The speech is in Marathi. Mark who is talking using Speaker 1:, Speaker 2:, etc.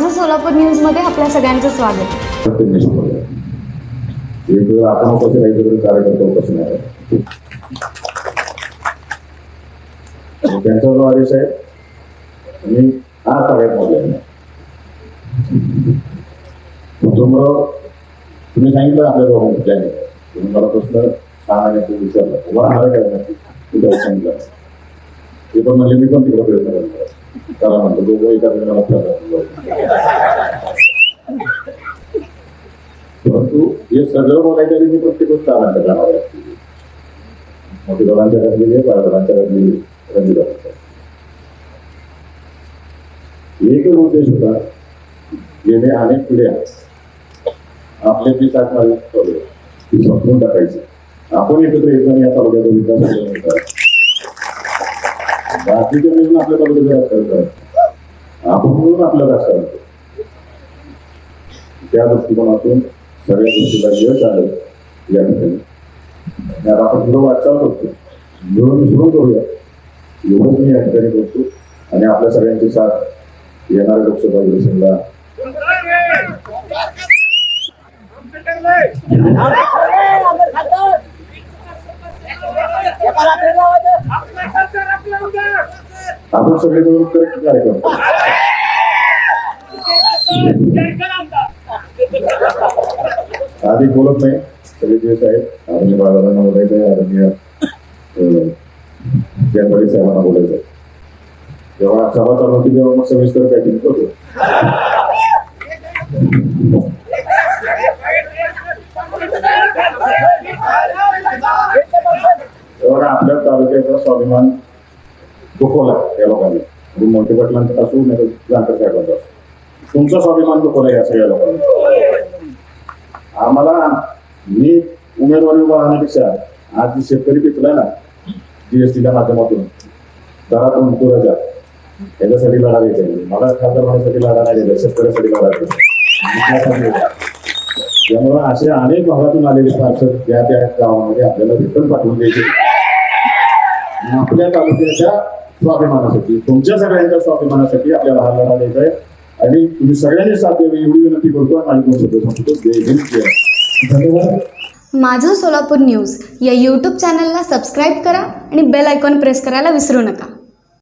Speaker 1: माझं सोलापूर न्यूज मध्ये आपल्या सगळ्यांचं स्वागत।
Speaker 2: आपण उपस्थित राहायचं कार्यकर्ता उपस्थित नाही त्यांचा जो आदेश आहे आणि हा सगळ्यात महत्त्वाचा तुम्ही सांगितलं आपल्या दोघांचं प्लॅन तुम्ही मला प्रश्न 6 महिन्यापूर्वी विचारला उभा राहणार काय नक्की तुला सांगितलं ते पण म्हणजे मी पण तिकडे प्रयत्न करतो त्याला म्हणतो दोघं एका जणाला परंतु हे सगळं बोलायच्या आधी मी प्रत्येक गोष्ट आनंद करणार आहे मोठी दोघांच्या घातलेली आहे बाळांच्या घातलेली रंजित एकच उद्देश होता गेले अनेक पिढ्या आपल्या जी साठणारी ती संपवून टाकायची आपण एकत्र येताना या तालुक्याचा विकास बाकीच्या मिळून आपल्या तालुक्याचं राजकारण करतात आपण मिळून आपलं राजकारण करतो त्या दृष्टिकोनातून सगळ्या गोष्टीला यश आलं या ठिकाणी आपण पुढं वाटचाल करतो मिळून मिसळून करूया एवढंच मी या ठिकाणी करतो आणि आपल्या सगळ्यांची साथ येणाऱ्या लोकसभा इलेक्शनला आपण सगळे मिळून करेक्ट कार्यक्रम आधी बोलत नाही सगळे दिवस आहेत आदरणीय बाळांना बोलायचं आहे आदरणीय जयंती साहेबांना बोलायचं आहे जेव्हा सभा चालू होती तेव्हा मग सविस्तर पॅकिंग करतो तेव्हा आपल्या तालुक्याचा स्वाभिमान दुखवला या लोकांनी मोठे पाटलांचा असू नाही जानकर साहेबांचा असू तुमचा स्वाभिमान दुखवला या सगळ्या लोकांनी आम्हाला मी उमेदवारी उभा राहण्यापेक्षा आज शेतकरी पिकलाय ना जीएसटीच्या माध्यमातून दरातून तुराच्या याच्यासाठी लढा द्यायचा मला खासदार होण्यासाठी लढा नाही द्यायचा शेतकऱ्यासाठी लढा द्यायचा त्यामुळे असे अनेक भागातून आलेले पार्षद त्या त्या गावामध्ये आपल्याला रिटर्न पाठवून द्यायचे आपल्या तालुक्याच्या स्वाभिमानासाठी तुमच्या सगळ्यांच्या स्वाभिमानासाठी आपल्याला हा लढा द्यायचा आहे आणि तुम्ही सगळ्यांनी साथ द्यावी एवढी विनंती करतो आणि माझी शब्द सांगतो जय हिंद धन्यवाद।
Speaker 1: माझं सोलापूर न्यूज या यूट्यूब चॅनलला सबस्क्राईब करा आणि बेल आयकॉन प्रेस करायला विसरू नका।